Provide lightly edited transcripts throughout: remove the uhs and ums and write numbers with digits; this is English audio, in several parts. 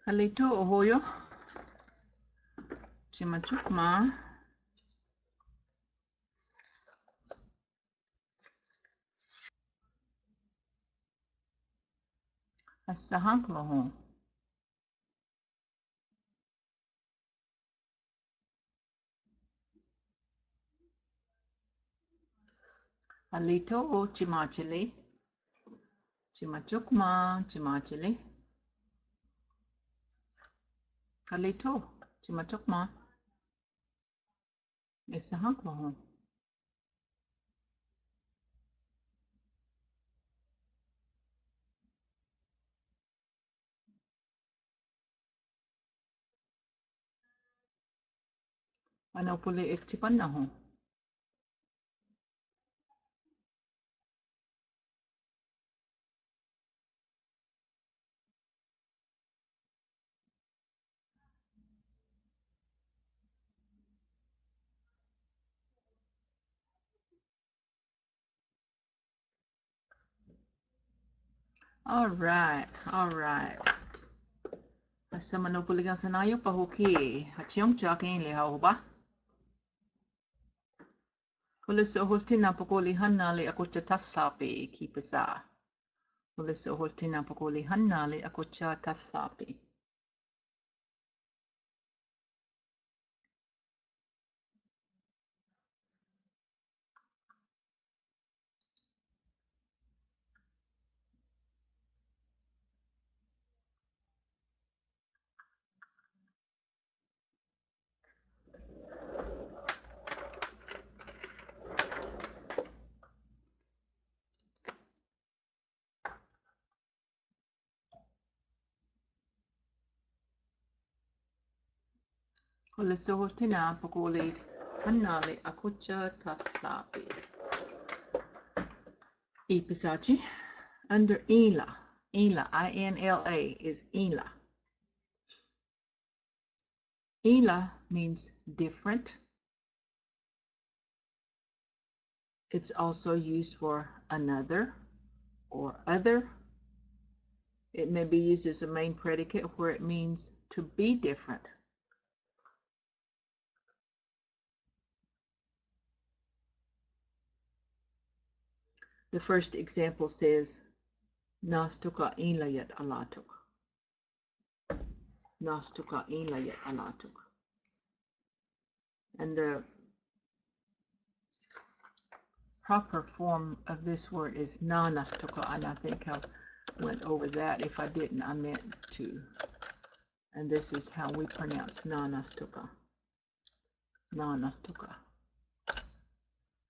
Halito ohoyo. Chimachuk ma. Asahanklohon. Halito o chimachili. Chimachuk ma chimachili. Halito chimachuk ma. Asahanklohon. Anopuli iktipanahon. All right. Asa manopuli ka sanayo pahuki. Hachiong chakin lihaw ba? Hulis ohultina pakuli hannali ako chatasapi kipasa. Hulis ohultina pakuli hannali ako chatasapi. Hulis ohultina pakuli hannali ako chatasapi. Ipisachi. Under Ila, I-N-L-A is Ila. Ila means different. It's also used for another or other. It may be used as a main predicate where it means to be different. The first example says, Nastuka ilayat alatuk. Nastuka ilayat alatuk. And the proper form of this word is na nastuka, and I think I went over that. If I didn't, I meant to. And this is how we pronounce na nastuka. Na nastuka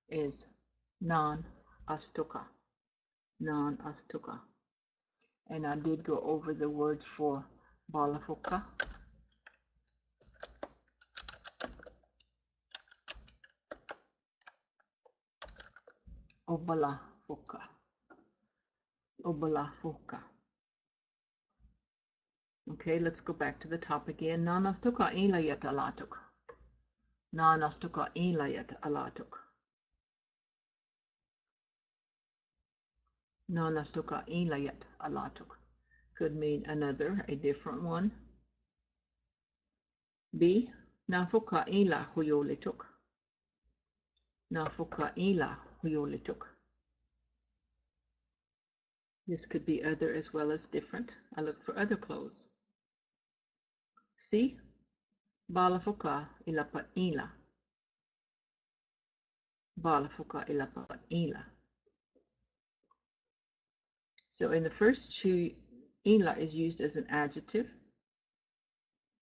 is non-astuka. Non-astuka. And I did go over the word for balafuka. Obalafuka. Obalafuka. Okay, let's go back to the top again. Nanastuka ilayat alatuk. Nanastuka ilayat alatuk. Nanastuka ilayat alatuk. Could mean another, a different one. B. Nafuka ila huyolituk. Nafuka ila huyolituk. This could be other as well as different. I look for other clothes. C. Balafuka ilapa ila. Balafuka ilapa ila. So in the first two, ila is used as an adjective.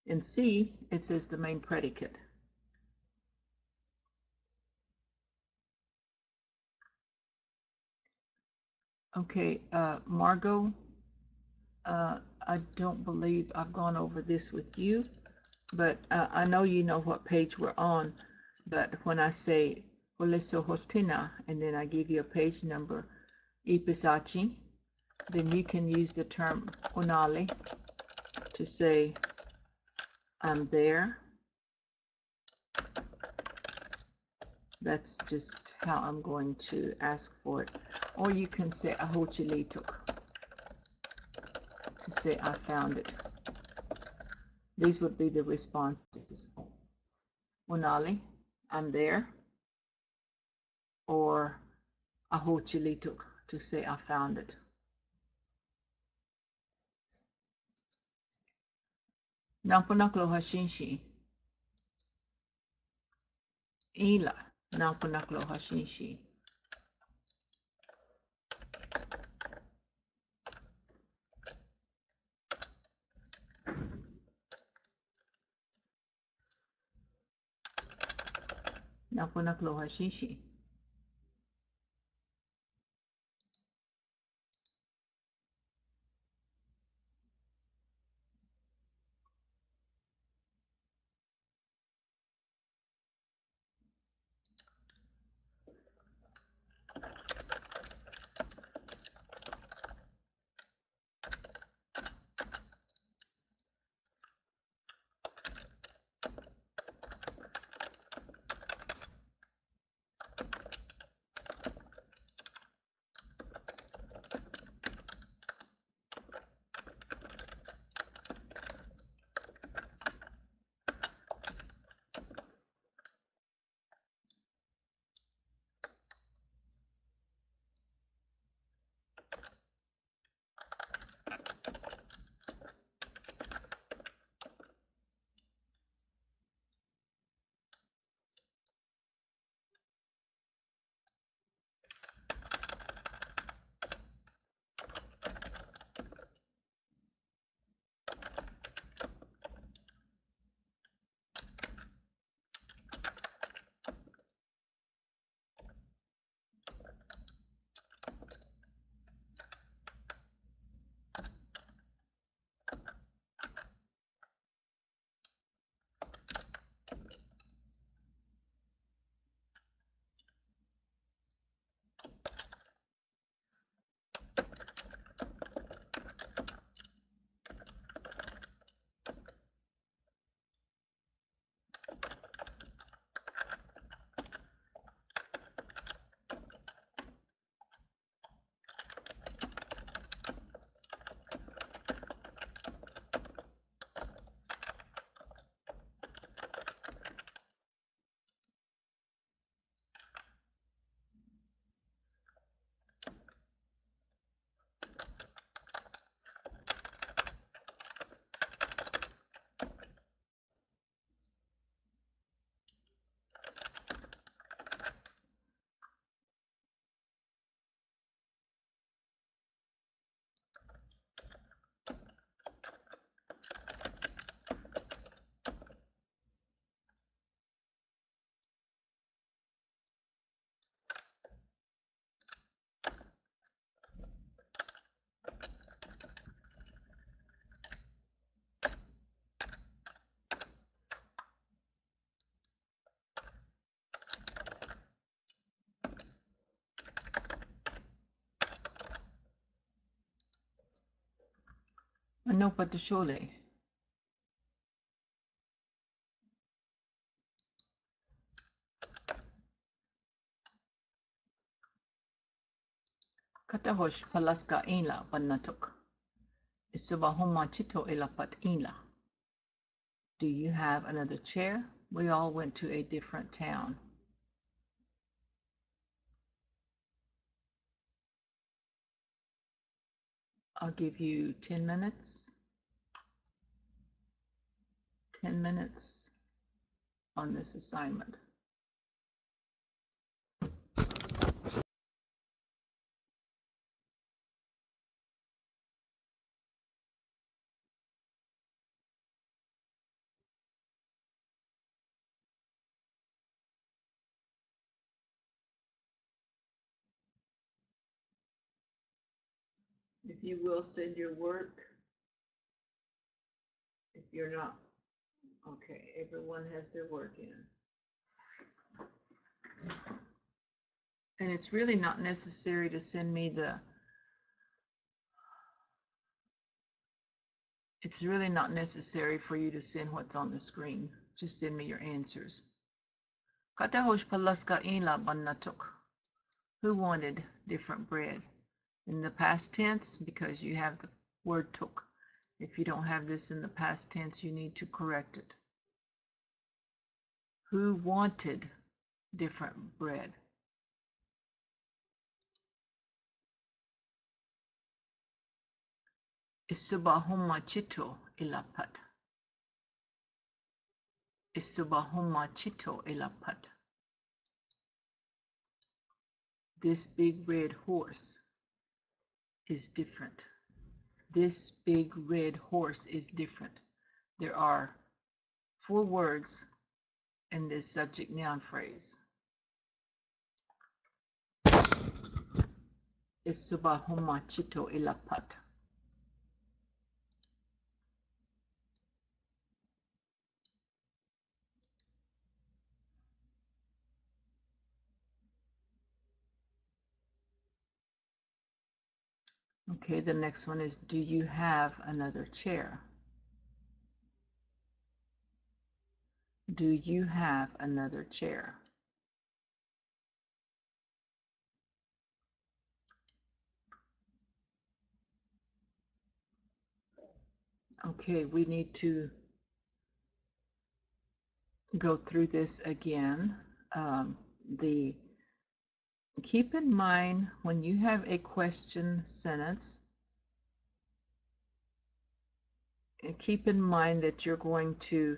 In C, it says the main predicate. Okay, Margot, I don't believe I've gone over this with you, but I know you know what page we're on, but when I say Holeso Hostina, and then I give you a page number, Ipisachi, then you can use the term Unali to say, I'm there. That's just how I'm going to ask for it. Or you can say Ahochilituk to say I found it. These would be the responses. Unali, I'm there. Or Aho Chilituk, to say I found it. Nampunaklo Hashinshi. Ila, Nampunaklo Hashinshi. Nampunaklo Hashinshi. Anumpa Tashole. Katahosh Palaska Inla Banatuk. Isubahoma Chito Ilapat Inla. Do you have another chair? We all went to a different town. I'll give you 10 minutes. 10 minutes on this assignment. If you will send your work, if you're not, okay, everyone has their work in. And it's really not necessary to send me it's really not necessary for you to send what's on the screen. Just send me your answers. Katahosh Palaska Ila Banatuk. Who wanted different bread? In the past tense, because you have the word tuk. If you don't have this in the past tense, you need to correct it. Who wanted different bread? Isubahuma chito ilapat. Isubahuma chito ilapat. This big red horse is different. This big red horse is different. There are 4 words in this subject noun phrase. Isubahuma chito ilapat. Okay, the next one is, do you have another chair? Do you have another chair? Okay, we need to go through this again. Keep in mind when you have a question sentence, keep in mind that you're going to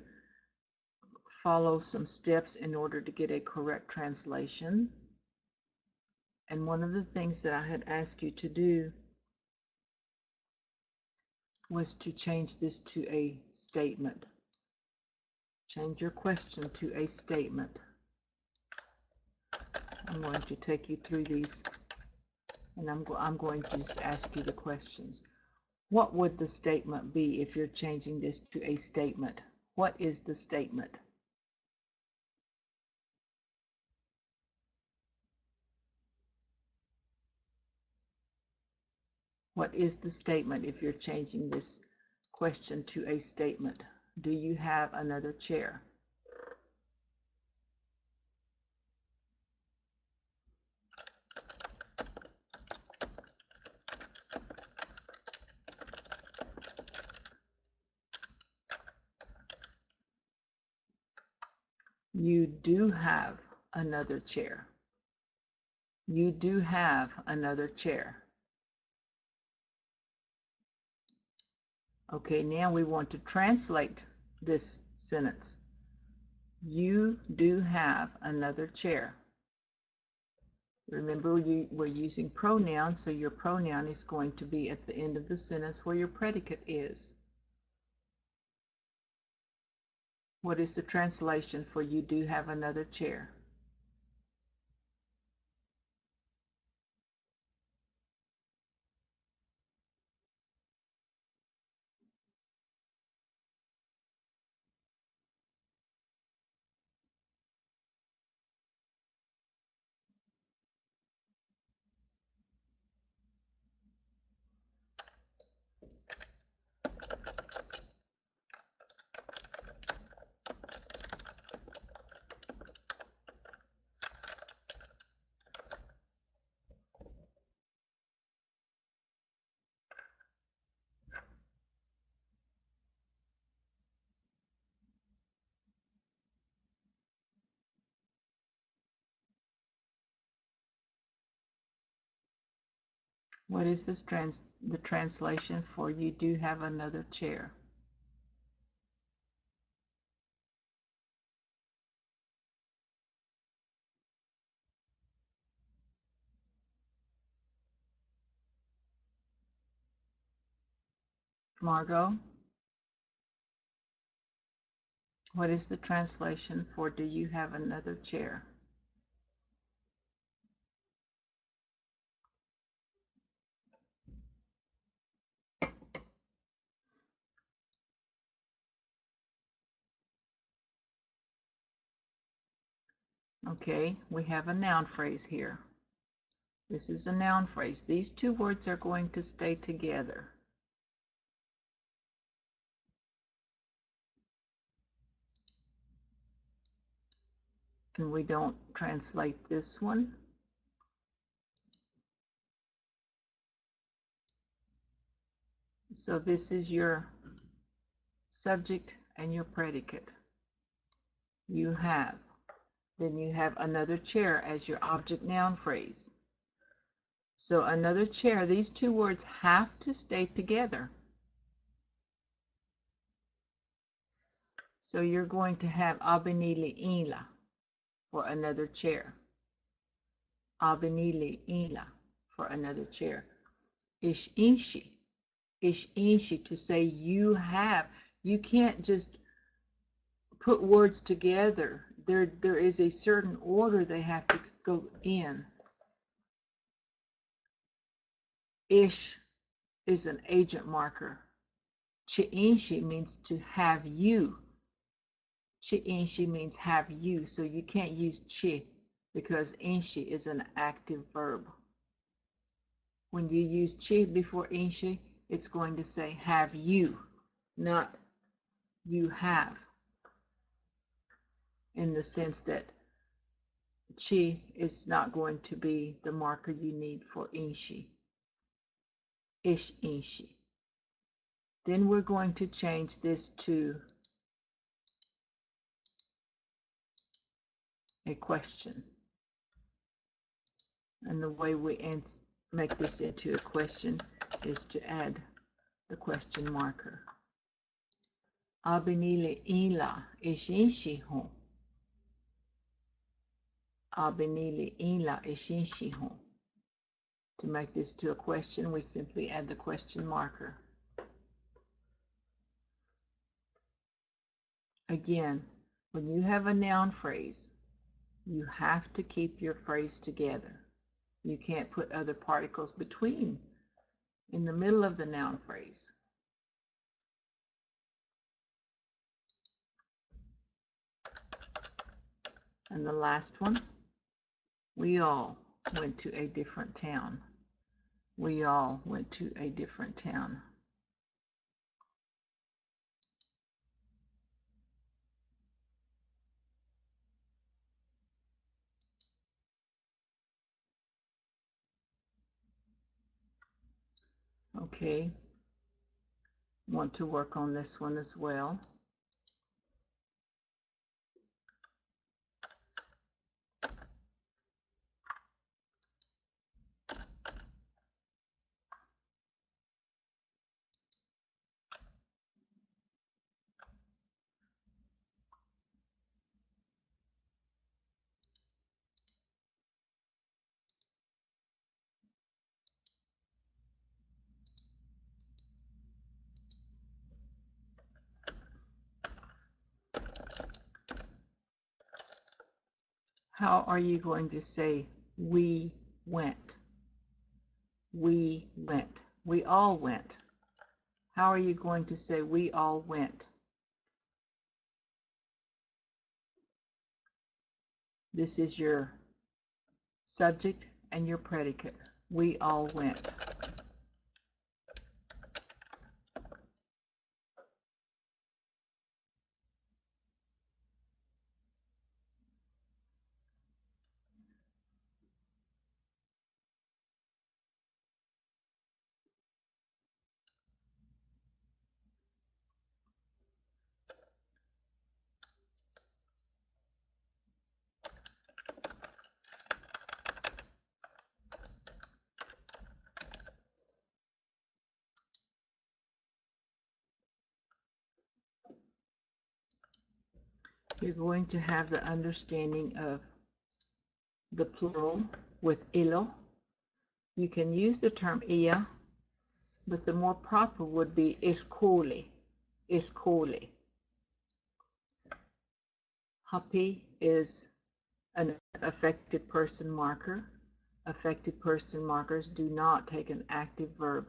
follow some steps in order to get a correct translation. And one of the things that I had asked you to do was to change this to a statement. Change your question to a statement. I'm going to take you through these, and I'm going to just ask you the questions. What would the statement be if you're changing this to a statement? What is the statement? What is the statement if you're changing this question to a statement? Do you have another chair? You do have another chair. You do have another chair. Okay, now we want to translate this sentence. You do have another chair. Remember, we're using pronouns, so your pronoun is going to be at the end of the sentence where your predicate is. What is the translation for you do have another chair? What is this the translation for you do have another chair? Margot? What is the translation for do you have another chair? Okay, we have a noun phrase here. This is a noun phrase. These 2 words are going to stay together. And we don't translate this one. So this is your subject and your predicate. You have. Then you have another chair as your object noun phrase. So another chair, these two words have to stay together. So you're going to have abinili ila for another chair. Abinili ila for another chair. Ish inshi. Ish inshi, to say you have. You can't just put words together. There is a certain order they have to go in. Ish is an agent marker. Chi'inshi means to have you. Chi'inshi means have you. So you can't use chi because inshi is an active verb. When you use chi before inshi, it's going to say have you, not you have. In the sense that chi is not going to be the marker you need for inshi. Ish inshi. Then we're going to change this to a question. And the way we make this into a question is to add the question marker. Abinili ila ish inshi ho. Abinili ila ish inshi ho. To make this to a question, we simply add the question marker. Again, when you have a noun phrase, you have to keep your phrase together. You can't put other particles between, in the middle of the noun phrase. And the last one, we all went to a different town. We all went to a different town. Okay, want to work on this one as well. How are you going to say we went? We went. We all went. How are you going to say we all went? This is your subject and your predicate. We all went. You're going to have the understanding of the plural with ilo. You can use the term ia, but the more proper would be ikhuli. Ikhuli. Happy is an affected person marker. Affected person markers do not take an active verb.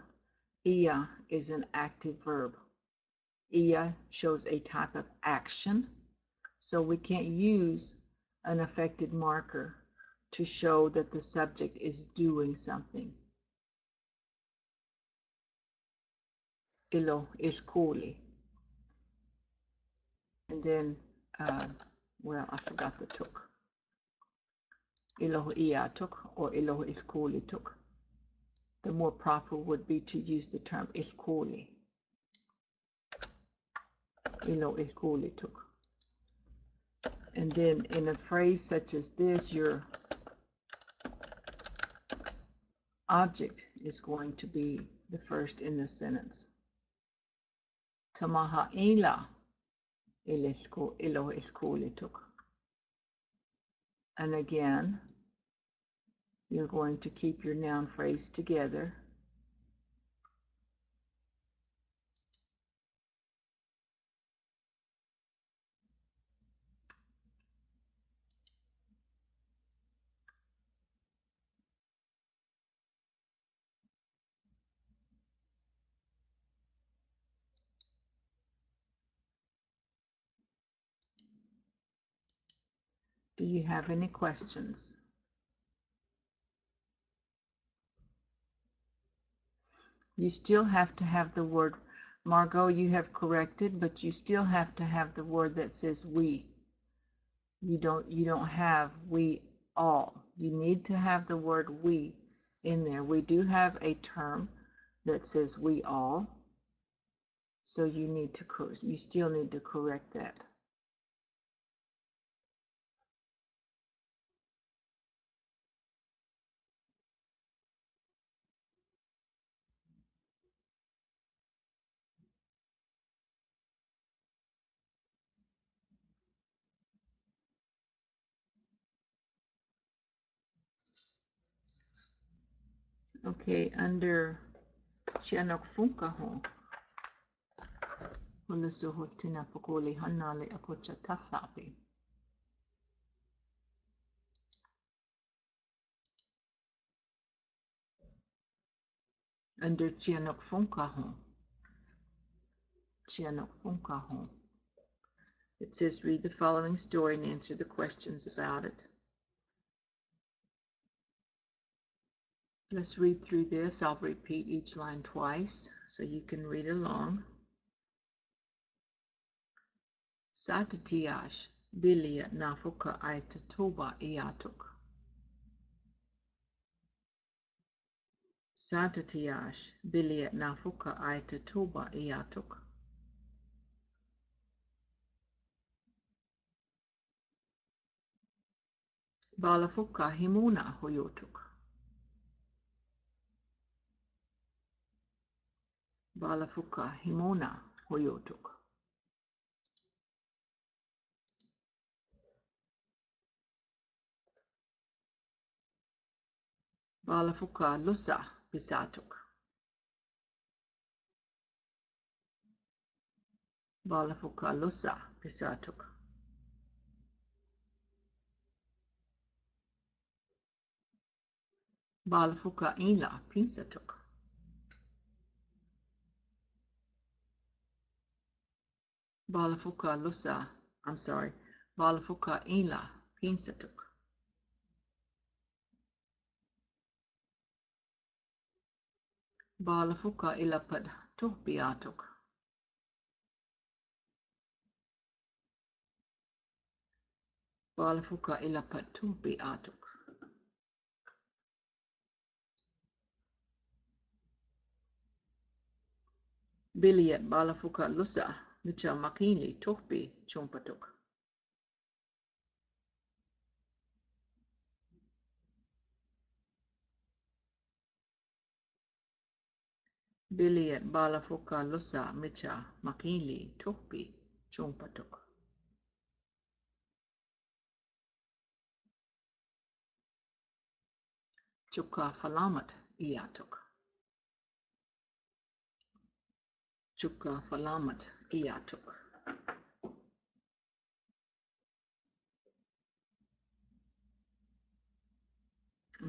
Ia is an active verb. Ia shows a type of action, so we can't use an affected marker to show that the subject is doing something. Ilo ikhuli. And then, well, I forgot the tuk. Ilo ia tuk or ilo ikhuli tuk. The more proper would be to use the term ikhuli. ilo eskulituk. And then in a phrase such as this, your object is going to be the first in the sentence. Tamahaila ilo eskulituk. And again, you're going to keep your noun phrase together. Do you have any questions? You still have to have the word, Margot, you have corrected, but you still have to have the word that says we. You don't have we all. You need to have the word we in there. We do have a term that says we all. So you still need to correct that. Okay, under Chianok Funkaho, Hulasuhutina Pokoli Hanale Apocha Tasapi. Under Chianok Funkaho, it says read the following story and answer the questions about it. Let's read through this. I'll repeat each line twice so you can read along. Satatiash bilia nafuka aitatoba iatuk. Satatiash bilia nafuka aitatoba iatuk. Balafuka himuna hoyotuk. Balafuka himuna hoyotuk. Balafuka lusa pisatuk. Balafuka lusa pisatuk. Balafuka ila pisatuk. Balafuka ila pinsatuk. Balafuka ilapad tuhbiatuk. Balafuka ilapad tuhbiatuk. Biliat balafuka lusa micha makini tuhbi chumpatuk. Biliat balafuka lusa micha makini tuhbi chumpatuk. Chuka falamat iatuk. Chuka falamat iatuk.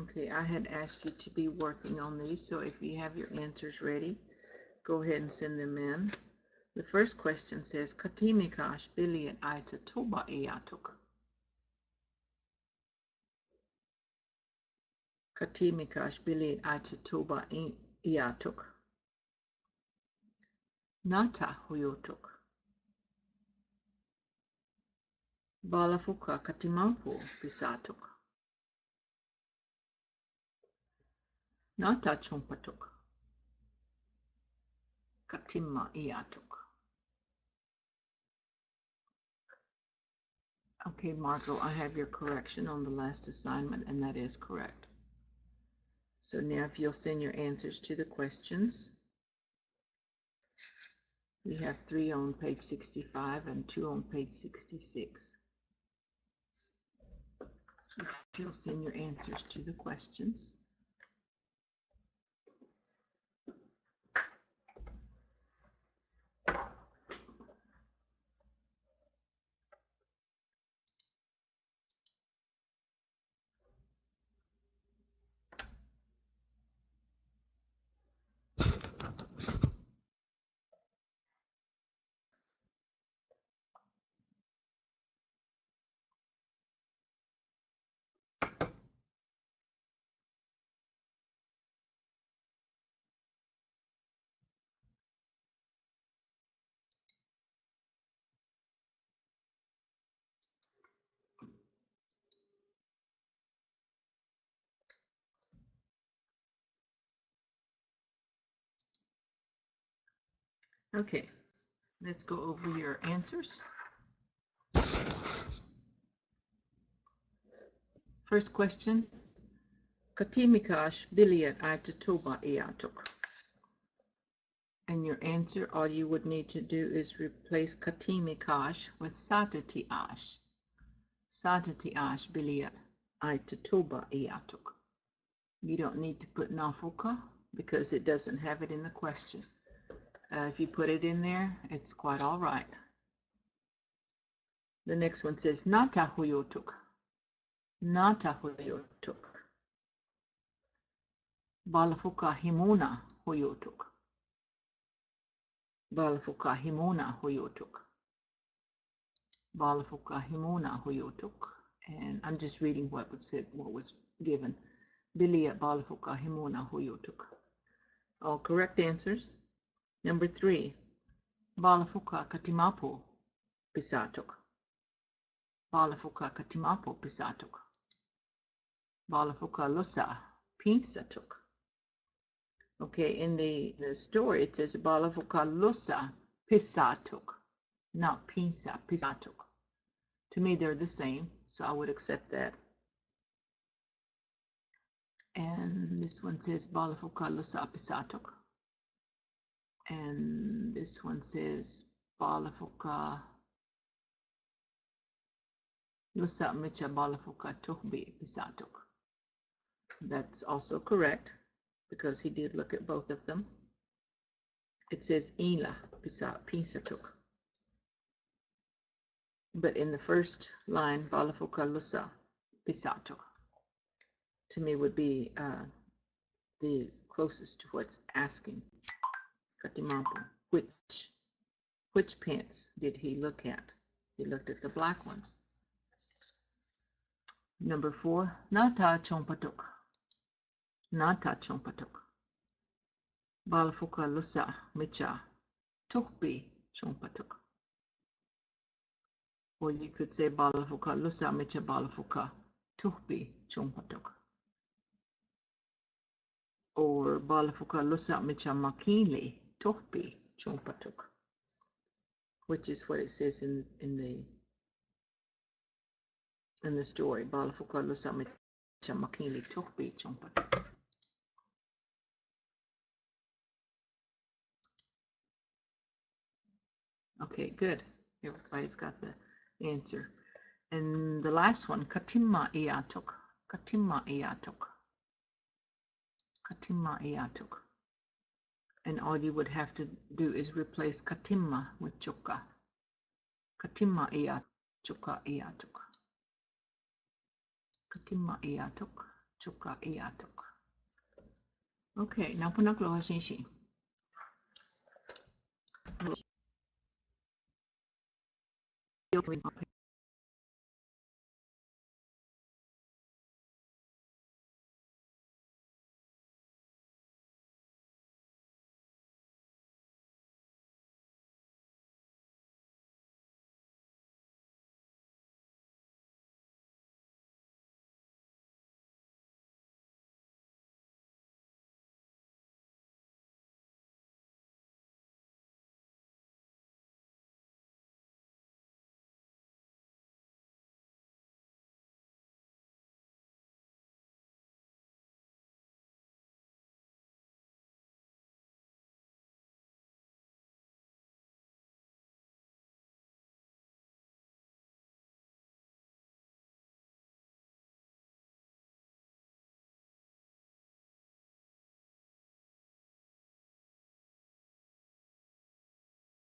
Okay, I had asked you to be working on these, so if you have your answers ready, go ahead and send them in. The first question says, Katimikash biliat aita toba iatuk. Katimikash biliat aita toba iatuk. Nata huyotuk. Balafuka katimampu pisatuk. Nata chumpatuk. Katimma iatuk. Okay, Marco, I have your correction on the last assignment, and that is correct. So now if you'll send your answers to the questions. We have 3 on page 65 and 2 on page 66. If you'll send your answers to the questions. Okay, let's go over your answers. First question, Katimikash Biliat Itatoba Iatuk. And your answer, all you would need to do is replace Katimikash with Satatiash. Satatiash Biliat Itatoba Iatuk. You don't need to put Nafuka because it doesn't have it in the question. If you put it in there, it's quite all right. The next one says Nata Huyotuk. Nata Huyotuk. Balafuka Himuna Huyotuk. Balafuka Himuna Huyotuk. Balafuka Himuna Huyotuk. And I'm just reading what was said, what was given. Bilia Balafuka Himuna Huyotuk. All correct answers. Number 3, Balafuka Katimapo Pisatuk. Balafuka Katimapo Pisatuk. Balafuka Lusa Pinsatuk. Okay, in the story it says Balafuka Lusa Pisatuk, not Pinsa, Pisatuk. To me, they're the same, so I would accept that. And this one says Balafuka Lusa Pisatuk. And this one says Balafuka Lusa Micha Balafuka Tuhbi Pisatuk. That's also correct because he did look at both of them. It says Ila Pisatuk. But in the first line, Balafuka Lusa Pisatuk, to me would be the closest to what's asking. Katimapu, which pants did he look at? He looked at the black ones. Number 4, Nata Chompatuk. Nata Chompatuk. Balafuka Lusa Micha Tukbi Chompatuk. Or you could say Balafuka Lusa Micha Balafuka Tukbi Chompatuk. Or Balafuka Lusa Micha Makili Tukbi Chompatuk. Which is what it says in the story. Balafuka Lusa Micha Makili Tukbi Chompatuk. Okay, good. Everybody's got the answer. And the last one, Katimma Iatuk. Katimma Iatuk. Katimma Iatuk. And all you would have to do is replace Katimma with Chukka. Katimma Iatuk. Chukka Iatuk. Katimma Iatuk. Chukka Iatuk. Okay, now punaklo hashinshi.